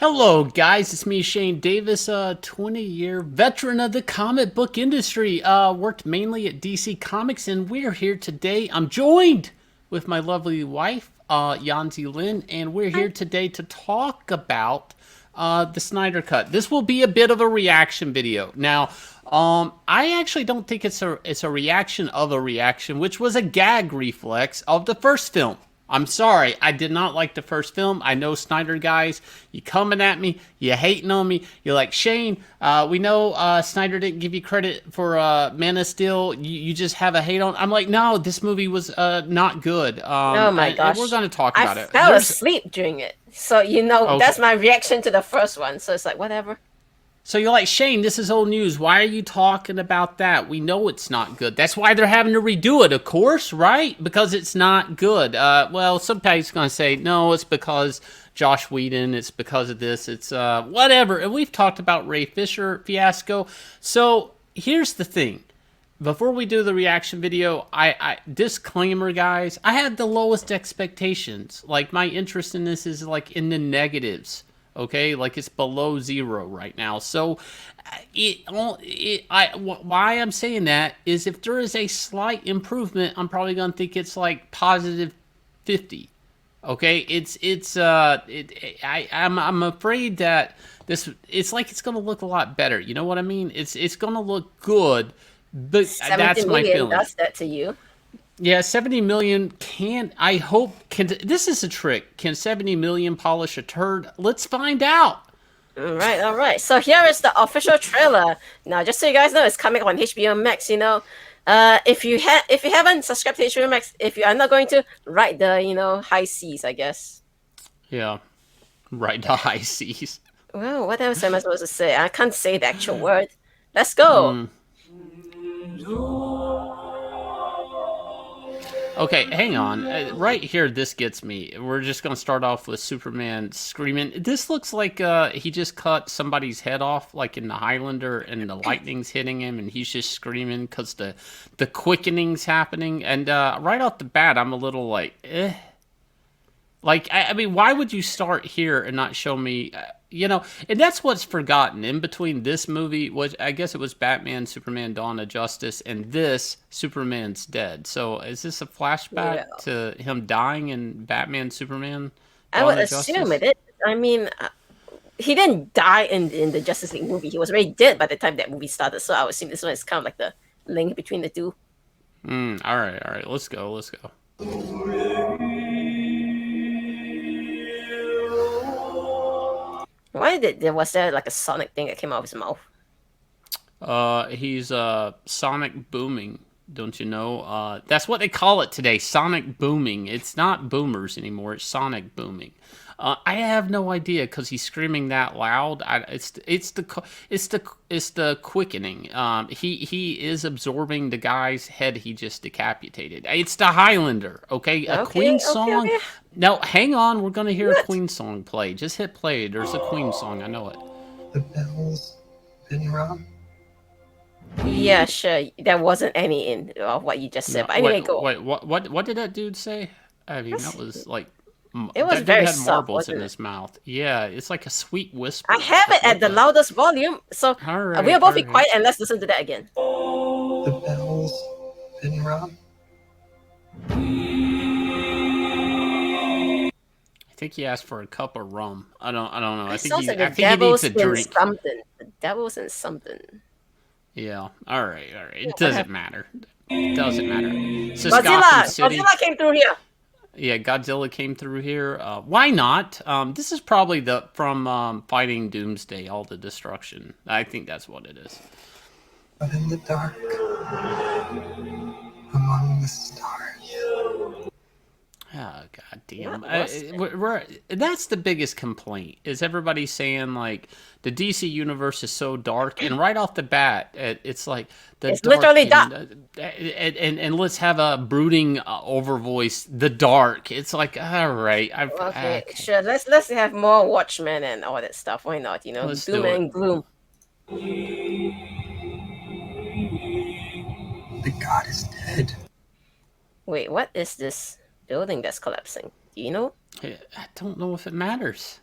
Hello, guys. It's me, Shane Davis, 20-year veteran of the comic book industry. Worked mainly at DC Comics, and we're here today. I'm joined with my lovely wife, Yanzi Lynn, and we're here today to talk about the Snyder Cut. This will be a bit of a reaction video. Now, I actually don't think it's a reaction of a reaction, which was a gag reflex of the first film. I'm sorry, I did not like the first film. I know Snyder guys, you coming at me, you hating on me. You're like, Shane, we know Snyder didn't give you credit for Man of Steel. You just have a hate on. I'm like, no, this movie was not good. Oh my And we're gosh. going to talk I about it. fell asleep during it. So, Okay. that's my reaction to the first one. So it's like, whatever. So you're like, Shane, this is old news. Why are you talking about that? We know it's not good. That's why they're having to redo it, of course, right? Because it's not good. Well, somebody's going to say, no, it's because Josh Whedon. It's because of this. It's whatever. And we've talked about Ray Fisher fiasco. So here's the thing. Before we do the reaction video, I disclaimer, guys, I had the lowest expectations. Like, my interest in this is like in the negatives. Okay, like it's below zero right now. So, why I'm saying that is if there is a slight improvement, I'm probably gonna think it's like positive 50. Okay, I'm afraid that it's like it's gonna look a lot better. You know what I mean? It's gonna look good, but 70 that's my million feeling. does that to you. Yeah, 70 million I hope, this is a trick. Can 70 million polish a turd? Let's find out. All right. So here is the official trailer. Now, just so you guys know, it's coming on HBO Max. If you haven't subscribed to HBO Max, if you are not going to, write the high seas, I guess. Yeah, right, the high seas. Well, what else am I supposed to say? I can't say the actual word. Let's go. Okay, hang on. Right here, this gets me. We're just going to start off with Superman screaming. This looks like he just cut somebody's head off, like in the Highlander, and the lightning's hitting him, and he's just screaming because the quickening's happening. And right off the bat, I'm a little like, eh. Like, I mean, why would you start here and not show me, and that's what's forgotten. In between this movie, was I guess it was Batman, Superman, Dawn of Justice, and this, Superman's dead. So is this a flashback Yeah. to him dying in Batman, Superman, I Dawn would of assume Justice? it is. I mean, he didn't die in the Justice League movie. He was already dead by the time that movie started. So I would assume this one is kind of like the link between the two. All right, let's go. Why did was there like a sonic thing that came out of his mouth? He's sonic booming. Don't you know? That's what they call it today, sonic booming. It's not boomers anymore. It's sonic booming. I have no idea because he's screaming that loud. It's the quickening. He is absorbing the guy's head he just decapitated. It's the Highlander. Okay, a Queen song. Okay. Now, hang on. We're gonna hear a What? Queen song play. Just hit play. There's a Queen song. I know it. The bell's been rung. Yeah, sure. There wasn't any in of what you just said. No, But anyway, go. wait. What did that dude say? I mean, that was like It was that dude very had soft, marbles in wasn't it? his mouth. Yeah, it's like a sweet whisper. I have Like, it at what the loudest volume, so All right, we'll both be all right. quiet and let's listen to that again. The bell's been rung. I think he asked for a cup of rum. I don't know. I It think sounds like I the think he needs devil's a in drink. something. The devil's in something. Yeah. All right. It What doesn't happened? matter. It doesn't matter. This is Godzilla! Gotham City. Godzilla came through here. Yeah, Godzilla came through here. Why not? This is probably from Fighting Doomsday, all the destruction. I think that's what it is. But in the dark, among the stars. Oh, god damn. What was That's the biggest complaint, is everybody saying, like, the DC universe is so dark, and right off the bat, it's like, It's literally dark. and let's have a brooding over voice, the dark. It's like, all right. Okay, sure. Let's have more Watchmen and all that stuff. Why not? Let's Doom do it. and gloom. The god is dead. Wait, what is this building that's collapsing? Do you know? I don't know if it matters.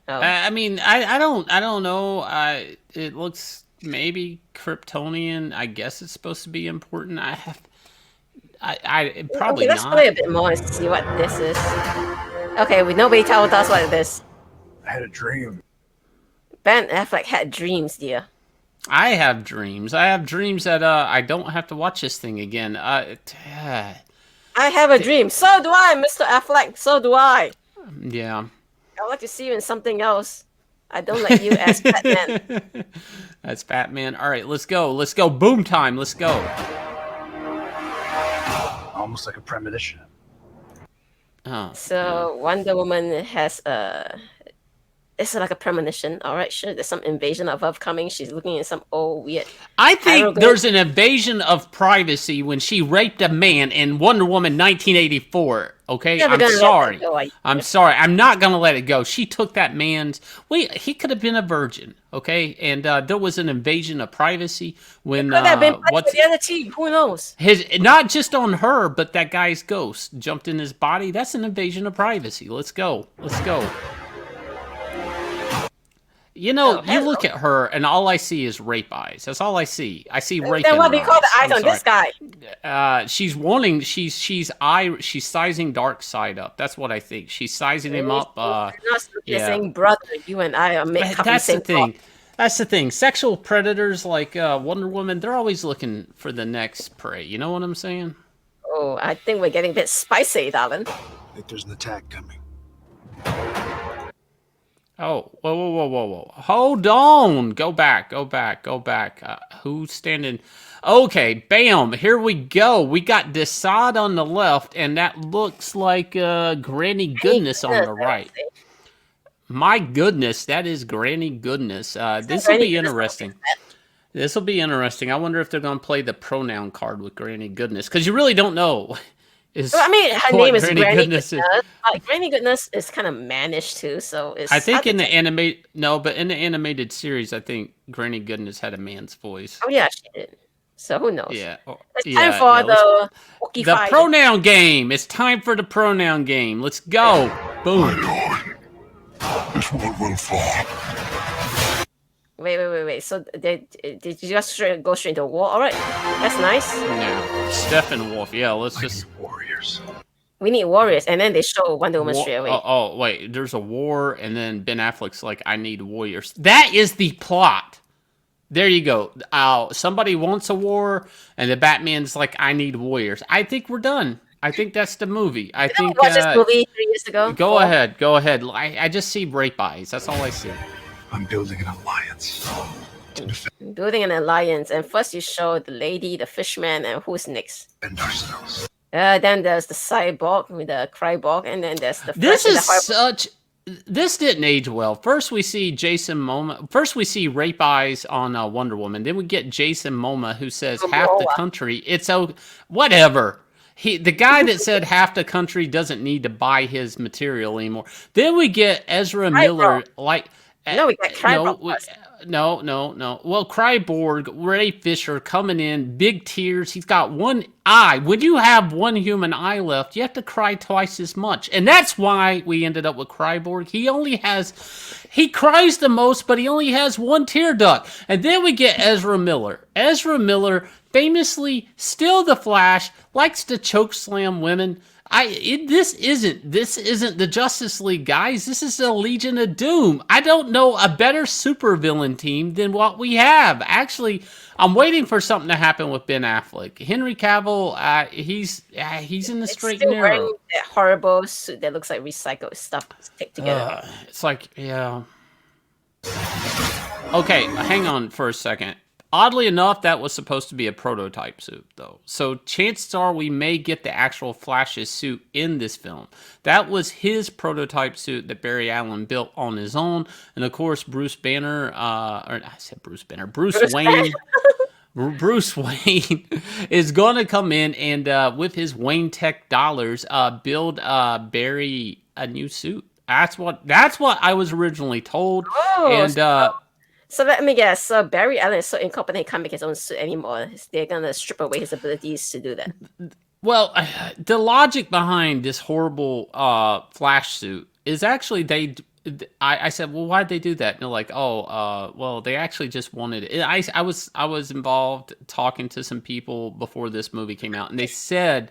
Oh. I mean, I don't know. It looks maybe Kryptonian. I guess it's supposed to be important. Probably Okay, let's play not. a bit more and see what this is. Okay, nobody told us what it is. I had a dream. Ben Affleck had dreams, dear. I have dreams. I have dreams that I don't have to watch this thing again. I have a dream. So do I, Mr. Affleck. So do I. Yeah. I'd like to see you in something else. I don't like you as Batman. That's Batman. All right, let's go. Let's go. Boom time. Let's go. Almost like a premonition. Oh. So Wonder Woman has a. It's like a premonition. All right, sure. There's some invasion of Earth coming. She's looking at some old weird. I think hieroglyph. there's an invasion of privacy when she raped a man in Wonder Woman 1984. Okay, Never I'm gonna let sorry. that go, I'm sorry. I'm not gonna let it go. She took that man's. Wait, he could have been a virgin. Okay, and there was an invasion of privacy when Could have been what's the other team. Who knows? his not just on her, but that guy's ghost jumped in his body. That's an invasion of privacy. Let's go. Let's go. You know, you look at her, and all I see is rape eyes. That's all I see. I see rape. Then in what do her you call the eyes. eyes on this guy? She's wanting. She's sizing Darkseid up. That's what I think. She's sizing him up. You're saying, brother, you and I are made. That's the thing. That's the thing. Sexual predators like Wonder Woman, they're always looking for the next prey. You know what I'm saying? Oh, I think we're getting a bit spicy, darling. I think there's an attack coming. Oh, whoa. Hold on. Go back. Who's standing? Okay, bam. Here we go. We got Desaad on the left, and that looks like Granny Goodness on the right. My goodness, that is Granny Goodness. This will be interesting. This will be interesting. I wonder if they're going to play the pronoun card with Granny Goodness, because you really don't know. I mean, her name is Granny Goodness. Granny Goodness is kind of mannish too, so it's. I think in the animated series, I think Granny Goodness had a man's voice. Oh yeah, she did. So who knows? Yeah. It's time for the pronoun game. It's time for the pronoun game. Let's go. Boom. This one will fall. Wait. So did you just go straight into war? All right, that's nice. No, Steppenwolf. Yeah, let's just. Warriors. We need warriors, and then they show Wonder Woman straight away. Oh, wait. There's a war, and then Ben Affleck's like, I need warriors. That is the plot. There you go. Somebody wants a war, and the Batman's like, I need warriors. I think we're done. I think that's the movie. I think. Watch this movie 3 years ago. Go ahead. I just see rape eyes. That's all I see. I'm building an alliance. Building an alliance, and first you show the lady, the fishman, and who's next? And ourselves. Then there's the cyborg with the Cryborg, and then there's the. This didn't age well. First we see Jason Momoa. First we see rape eyes on Wonder Woman. Then we get Jason Momoa who says half the country. It's whatever. The guy that said half the country doesn't need to buy his material anymore. Then we get Ezra Miller like. No, we got Cryborg. No. Well, Cryborg, Ray Fisher coming in, big tears. He's got one eye. When you have one human eye left, you have to cry twice as much. And that's why we ended up with Cryborg. He cries the most, but he only has one tear duct. And then we get Ezra Miller. Ezra Miller, famously still the Flash, likes to choke slam women. This isn't the Justice League, guys. This is the Legion of Doom. I don't know a better supervillain team than what we have. Actually, I'm waiting for something to happen with Ben Affleck. Henry Cavill, he's in the straight and narrow. Wearing that horrible suit that looks like recycled stuff stick together. It's like, yeah. Okay, hang on for a second. Oddly enough, that was supposed to be a prototype suit, though. So chances are we may get the actual Flash's suit in this film. That was his prototype suit that Barry Allen built on his own. And of course, Bruce Wayne. Bruce Wayne is going to come in and, with his Wayne Tech dollars, build Barry a new suit. That's what I was originally told. So let me guess. So Barry Allen is so incompetent he can't make his own suit anymore. They're gonna strip away his abilities to do that. Well, the logic behind this horrible Flash suit is actually I said, well, why'd they do that? And they're like, oh, well, they actually just wanted it. I was involved talking to some people before this movie came out, and they said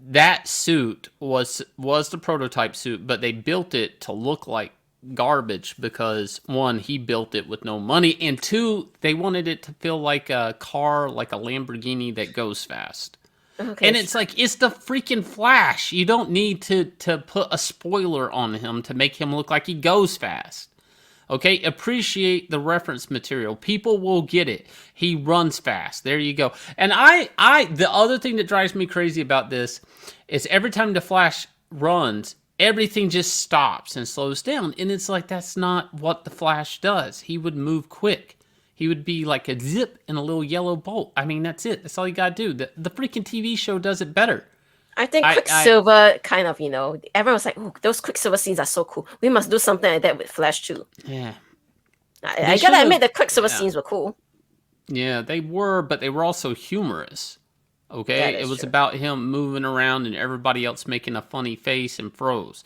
that suit was the prototype suit, but they built it to look like garbage because one, he built it with no money, and two, they wanted it to feel like a car, like a Lamborghini that goes fast. Okay. And it's like, it's the freaking Flash. You don't need to put a spoiler on him to make him look like he goes fast. Okay, appreciate the reference material. People will get it. He runs fast. There you go. And the other thing that drives me crazy about this is every time the Flash runs, everything just stops and slows down. And it's like, that's not what the Flash does. He would move quick. He would be like a zip in a little yellow bolt. I mean, that's it. That's all you gotta do. The freaking TV show does it better. I think Quicksilver kind of, everyone was like, "Ooh, those Quicksilver scenes are so cool. We must do something like that with Flash too." Yeah. I gotta admit, the Quicksilver scenes were cool. Yeah, they were, but they were also humorous. Okay, it was about him moving around and everybody else making a funny face and froze.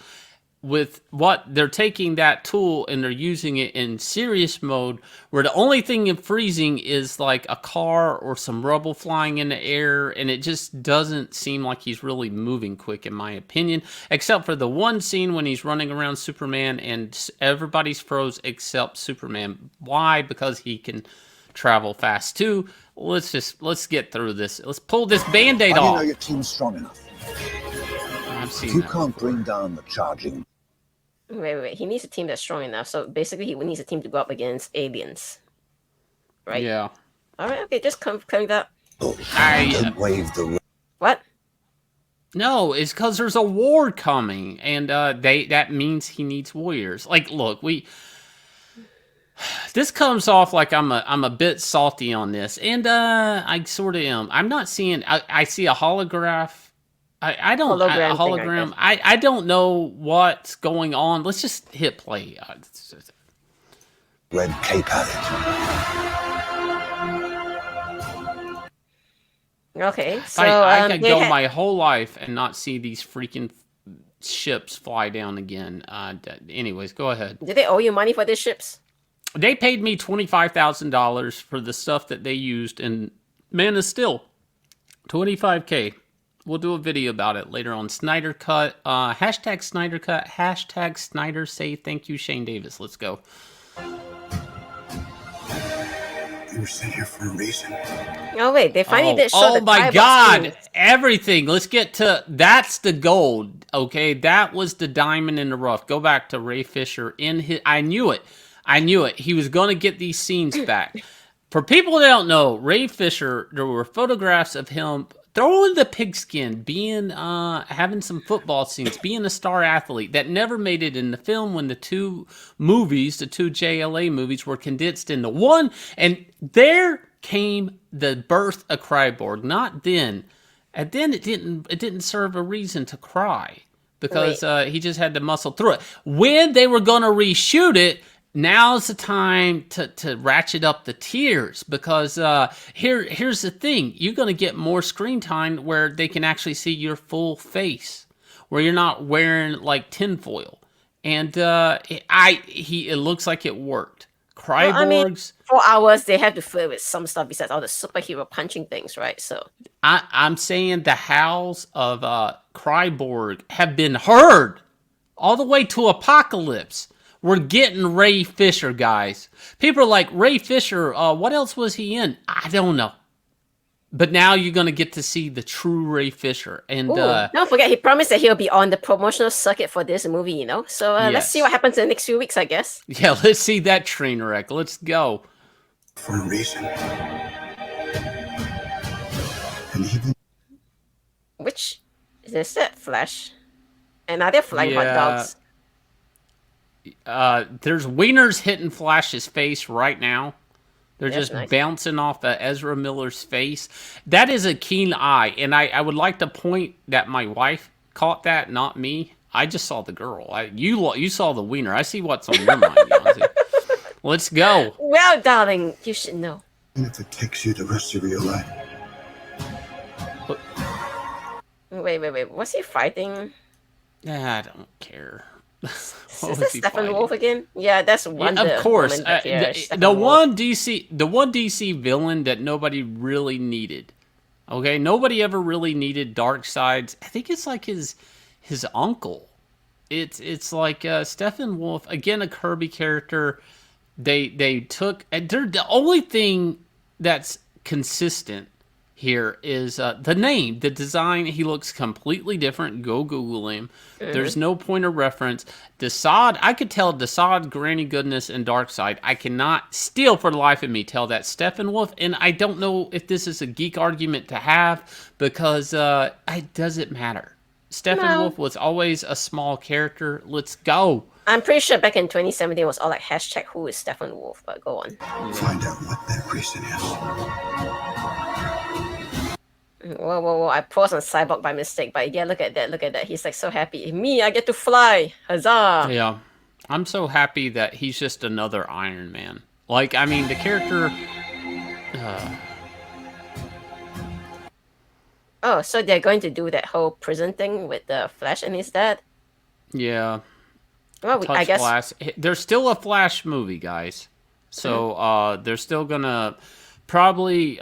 With what they're taking that tool and they're using it in serious mode, where the only thing in freezing is like a car or some rubble flying in the air, and it just doesn't seem like he's really moving quick, in my opinion. Except for the one scene when he's running around Superman and everybody's froze except Superman. Why? Because he can travel fast too. Let's get through this. Let's pull this Band-Aid off. I know your team's strong enough. I've seen If you that can't before. bring down the charging. Wait. He needs a team that's strong enough. So basically, he needs a team to go up against aliens. Right? Yeah. All right. Okay. Just confirm that. Don't wave the. What? No, it's because there's a war coming, and that means he needs warriors. Like, look, this comes off like I'm a bit salty on this, and I sort of am. I'm not seeing. I see a holograph. I don't a hologram. I don't know what's going on. Let's just hit play. Red cape had it. Okay, so I could go my whole life and not see these freaking ships fly down again. Anyways, go ahead. Did they owe you money for these ships? They paid me $25,000 for the stuff that they used, and Man of Steel, $25K. We'll do a video about it later on. Snyder Cut, hashtag Snyder Cut, hashtag Snyder say thank you Shane Davis. Let's go. You were sent here for a reason. Oh wait, they finally did show oh the my Cyborg God, scenes. everything. Let's get to, that's the gold, okay? That was the diamond in the rough. Go back to Ray Fisher in his, I knew it. He was going to get these scenes back. For people that don't know, Ray Fisher, there were photographs of him throwing the pigskin, being, having some football scenes, being a star athlete that never made it in the film when the two movies, the two JLA movies were condensed into one. And there came the birth of Cryborg. Not then. And then it didn't serve a reason to cry because he just had to muscle through it. When they were going to reshoot it, now's the time to ratchet up the tears because here's the thing. You're going to get more screen time where they can actually see your full face, where you're not wearing like tinfoil. And it looks like it worked. Cryborgs. Well, I mean, 4 hours, they have to fill with some stuff besides all the superhero punching things, right? So I'm saying the howls of Cryborg have been heard all the way to Apocalypse. We're getting Ray Fisher, guys. People are like, Ray Fisher, what else was he in? I don't know. But now you're going to get to see the true Ray Fisher. And don't forget, he promised that he'll be on the promotional circuit for this movie, So let's see what happens in the next few weeks, I guess. Yeah, let's see that train wreck. Let's go. For a reason. And even. Which, is that Flash? And are there flying hot dogs? There's wieners hitting Flash's face right now. They're just nice. bouncing off of Ezra Miller's face. That is a keen eye, and I would like to point that my wife caught that, not me. I just saw the girl. You saw the wiener. I see what's on your mind, Yanzi. Let's go. Well, darling, you should know. Even if it takes you the rest of your life. Wait. Was he fighting? I don't care. What Is was that he Steppenwolf fighting? again? Yeah, that's Yeah, Wonder of course. Woman. But yeah, The Steppenwolf. one DC villain that nobody really needed. Okay, nobody ever really needed Darkseid's. I think it's like his uncle. It's like Steppenwolf again, a Kirby character. They took and they're the only thing that's consistent here is the name, the design. He looks completely different. Go Google him. There's no point of reference. Desaad, I could tell Desaad, Granny Goodness, and Darkseid. I cannot still for the life of me tell that Steppenwolf, and I don't know if this is a geek argument to have because it doesn't matter. No, Steppenwolf was always a small character. Let's go. I'm pretty sure back in 2017 it was all like hashtag who is Steppenwolf. But go on. Find out what that reason is. Whoa, whoa, whoa! I paused on Cyborg by mistake, but yeah, look at that, look at that. He's like so happy. Me, I get to fly! Huzzah! Yeah. I'm so happy that he's just another Iron Man. Like, I mean, the character. Oh, so they're going to do that whole prison thing with the Flash and his dad? Yeah. Well, I Touch guess. Glass. There's still a Flash movie, guys. So they're still gonna probably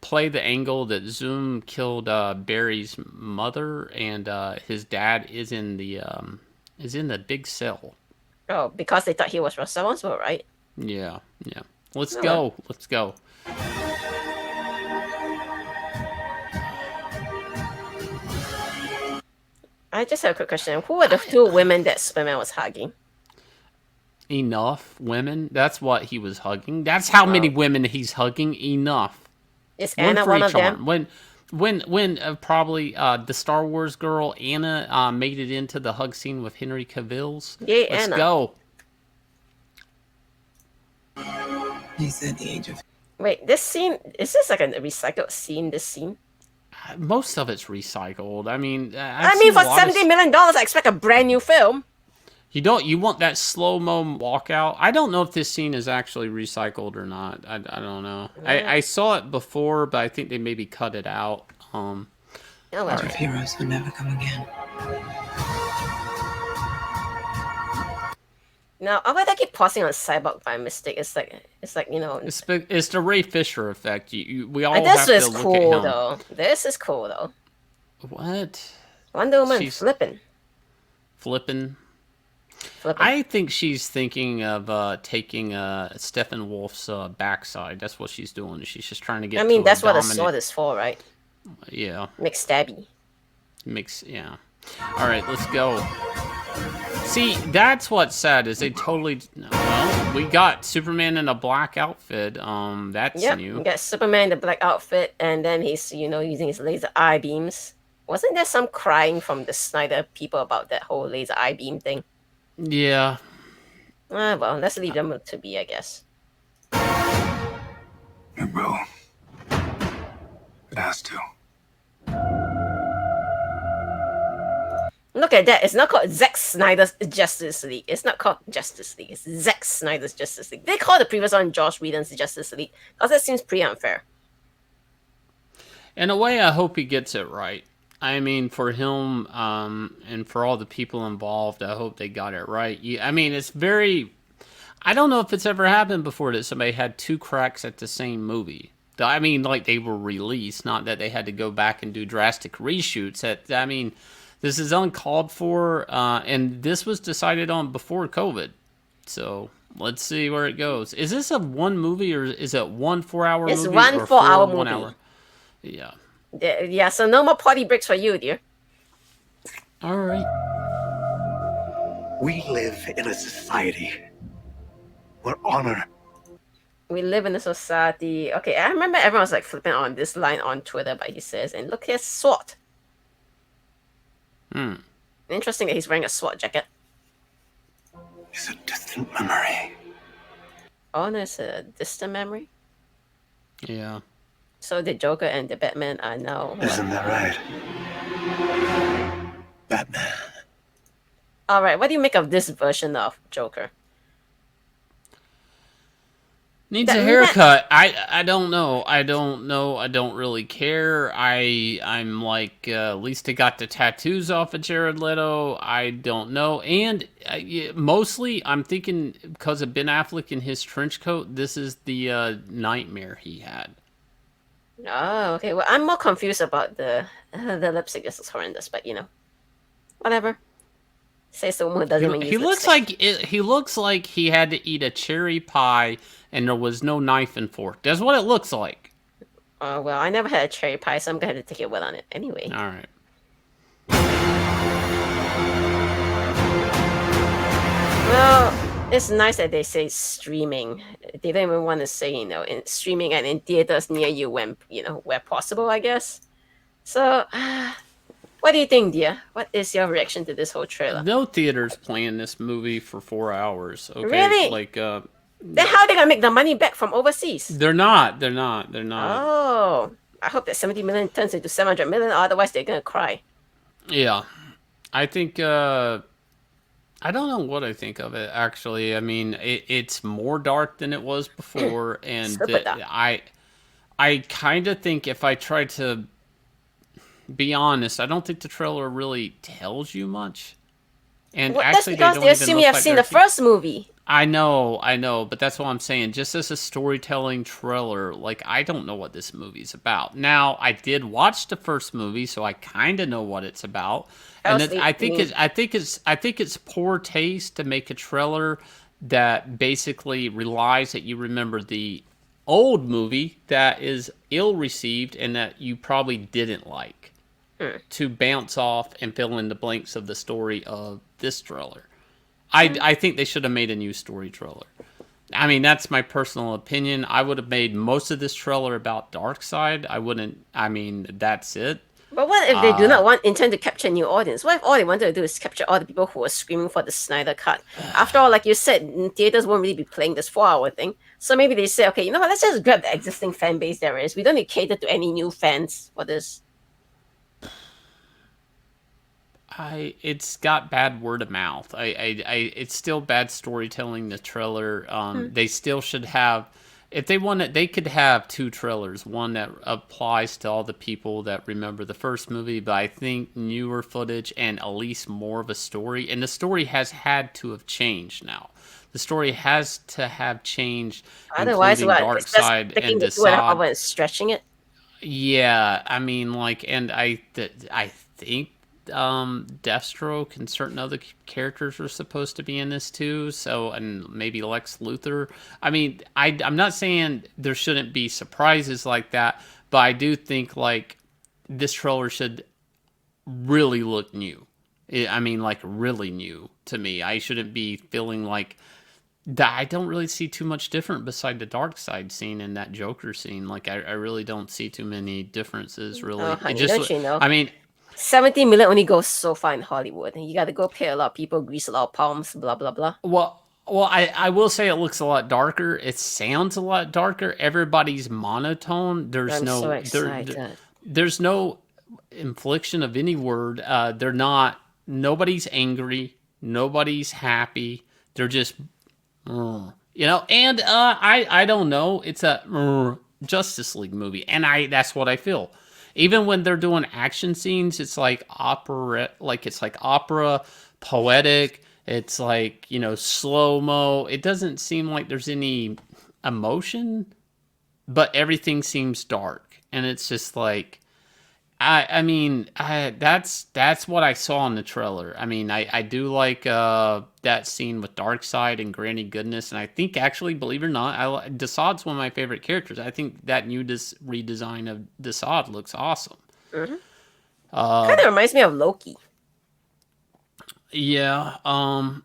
play the angle that Zoom killed Barry's mother, and his dad is in the big cell. Oh, because they thought he was responsible, right? Yeah, yeah. Let's Oh, go. Let's go. I just have a quick question. Who are the two women that Superman was hugging? Enough women. That's what he was hugging. That's how many women he's hugging. Enough. Is One Anna for one each of them? arm. When probably the Star Wars girl Anna made it into the hug scene with Henry Cavill's. Yay, Let's Anna. go. He's at the age of. Wait, this scene, is this like a recycled scene, this scene? Most of it's recycled. I mean, I mean, for $70 million, I expect a brand new film. You want that slow mo walkout. I don't know if this scene is actually recycled or not. I don't know. I saw it before, but I think they maybe cut it out. Oh, well. Of heroes who never come again. Now, why do I keep pausing on Cyborg by mistake? It's like you know. It's the Ray Fisher effect. We all This have is to look cool at him. though. This is cool though. What? Wonder Woman She's- flipping. Flipping. I think she's thinking of taking Steppenwolf's backside. That's what she's doing. She's just trying to get. I mean, to that's what a dominant- sword is for, right? Yeah. Make stabby. Yeah. All right, let's go. See, that's what's sad is they totally. Well, we got Superman in a black outfit. That's Yep. new. You got Superman in the black outfit, and then he's using his laser eye beams. Wasn't there some crying from the Snyder people about that whole laser eye beam thing? Yeah. Well, let's leave them to be, I guess. It will. It has to. Look at that. It's not called Zack Snyder's Justice League. It's not called Justice League. It's Zack Snyder's Justice League. They call the previous one Josh Whedon's Justice League. Because that seems pretty unfair. In a way, I hope he gets it right. I mean, for him and for all the people involved, I hope they got it right. I mean, it's very... I don't know if it's ever happened before that somebody had two cracks at the same movie. I mean, like they were released, not that they had to go back and do drastic reshoots. I mean, this is uncalled for, and this was decided on before COVID. So let's see where it goes. Is this a one movie or is it 1 4-hour movie? It's one or 4-hour 1 movie. hour? Yeah. Yeah, so no more potty breaks for you, dear. All right. We live in a society where honor. We live in a society. Okay, I remember everyone was like flipping on this line on Twitter, but he says, and look, here's SWAT. Interesting that he's wearing a SWAT jacket. Is a distant memory. Oh, no, it's a distant memory. Yeah. So the Joker and the Batman are now. Isn't that right? Batman. All right, what do you make of this version of Joker? Needs a haircut. I don't know. I don't know. I don't really care. I'm like at least I got the tattoos off of Jared Leto. I don't know. And mostly I'm thinking because of Ben Affleck and his trench coat, this is the nightmare he had. Oh, okay. Well, I'm more confused about the lipstick. This is horrendous, but whatever. Say so more doesn't mean He looks like he looks like he had to eat a cherry pie and there was no knife and fork. That's what it looks like. Oh well, I never had a cherry pie, so I'm gonna have to take your word on it anyway. All right. Well, it's nice that they say streaming. They don't even want to say in streaming and in theaters near you when where possible, I guess. So, what do you think, dear? What is your reaction to this whole trailer? No theaters playing this movie for 4 hours. Okay, Really? like Then how are they gonna make the money back from overseas? they're not. They're not. Oh, I hope that 70 million turns into 700 million. Otherwise, they're gonna cry. Yeah, I think. I don't know what I think of it. Actually, I mean, it's more dark than it was before, and Super dark. I kind of think if I try to be honest, I don't think the trailer really tells you much. And Well, that's actually, because they they don't assume even you look have like seen they're the first movie. I know, but that's what I'm saying. Just as a storytelling trailer, like I don't know what this movie's about. Now, I did watch the first movie, so I kind of know what it's about. And I think it's poor taste to make a trailer that basically relies that you remember the old movie that is ill received and that you probably didn't like to bounce off and fill in the blanks of the story of this trailer. I think they should have made a new story trailer. I mean, that's my personal opinion. I would have made most of this trailer about Darkseid. I wouldn't. I mean, that's it. But what if they do not intend to capture a new audience? What if all they wanted to do is capture all the people who were screaming for the Snyder Cut? After all, like you said, theaters won't really be playing this 4-hour thing. So maybe they say, okay, you know what? Let's just grab the existing fan base there is. We don't need to cater to any new fans for this. It's got bad word of mouth. It's still bad storytelling. The trailer. They still should have. If they wanted, they could have two trailers. One that applies to all the people that remember the first movie, but I think newer footage and at least more of a story. And the story has had to have changed now. The story has to have changed, Otherwise, including what? Darkseid and the 2.5 hours Desaad. and stretching it. Yeah, I mean, like, and I think Deathstroke and certain other characters are supposed to be in this too. So, and maybe Lex Luthor. I mean, I'm not saying there shouldn't be surprises like that, but I do think like this trailer should really look new. I mean, like really new to me. I shouldn't be feeling like that. I don't really see too much different beside the Darkseid scene and that Joker scene. Like, I really don't see too many differences. Really, Oh, honey, don't you know? I mean. 70 million only goes so far in Hollywood. You got to go pay a lot of people, grease a lot of palms, blah, blah, blah. Well, I will say it looks a lot darker. It sounds a lot darker. Everybody's monotone. I'm so excited. There's no infliction of any word. They're not. Nobody's angry. Nobody's happy. They're just, And I don't know. It's a Justice League movie, and that's what I feel. Even when they're doing action scenes, it's like opera, poetic. It's like, slow-mo. It doesn't seem like there's any emotion, but everything seems dark. And it's just like, that's what I saw in the trailer. I mean, I do like that scene with Darkseid and Granny Goodness, and I think actually, believe it or not, Desaad's one of my favorite characters. I think that new redesign of Desaad looks awesome. Mm-hmm. Kind of reminds me of Loki. Yeah. I'm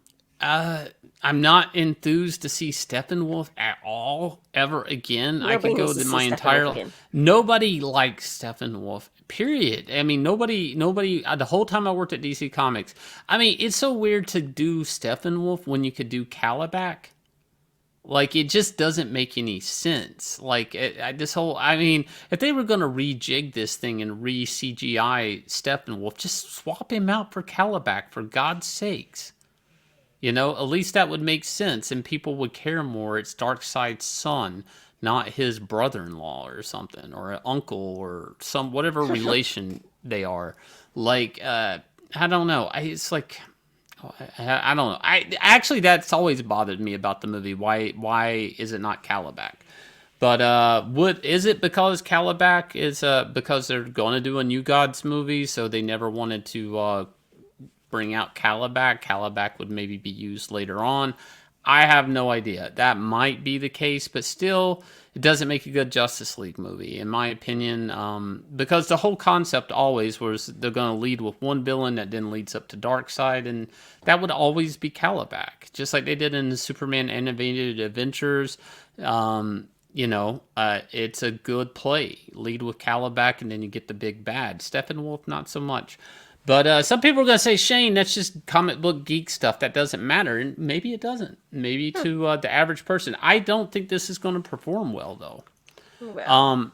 not enthused to see Steppenwolf at all ever again. Nobody I could go needs to to see my Steppenwolf entire. again. Nobody likes Steppenwolf. Period. I mean, nobody. The whole time I worked at DC Comics, I mean, it's so weird to do Steppenwolf when you could do Calabac. Like, it just doesn't make any sense. Like, I mean, if they were going to rejig this thing and re-CGI Steppenwolf, just swap him out for Calabac, for God's sakes. You know, at least that would make sense, and people would care more. It's Darkseid's son, not his brother-in-law or something, or an uncle or some whatever relation they are. Like, I don't know. It's like, I don't know. I actually, that's always bothered me about the movie. Why is it not Calabac? But what is it? Because Calabac is because they're going to do a New Gods movie, so they never wanted to bring out Calabac. Calabac would maybe be used later on. I have no idea. That might be the case, but still, it doesn't make a good Justice League movie, in my opinion, because the whole concept always was they're going to lead with one villain that then leads up to Darkseid, and that would always be Calabac, just like they did in the Superman Animated Adventures. You know, it's a good play. Lead with Calabac, and then you get the big bad. Steppenwolf, not so much. But some people are going to say, Shane, that's just comic book geek stuff. That doesn't matter. And maybe it doesn't. Maybe to the average person. I don't think this is going to perform well, though. Well,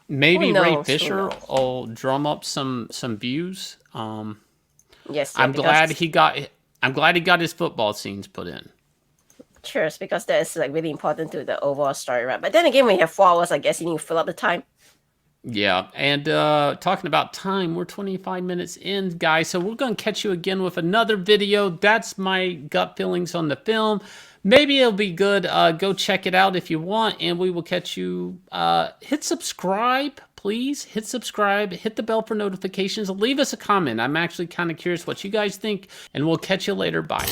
Maybe who knows? Ray Who Fisher knows? will drum up some views. Yes, I'm because- glad he got his football scenes put in. Cheers, because that is like really important to the overall story, right? But then again, when you have 4 hours, I guess you need to fill up the time. Yeah, and talking about time, we're 25 minutes in, guys, so we're going to catch you again with another video. That's my gut feelings on the film. Maybe it'll be good. Go check it out if you want, and we will catch you. Hit subscribe, please. Hit subscribe. Hit the bell for notifications. Leave us a comment. I'm actually kind of curious what you guys think, and we'll catch you later. Bye.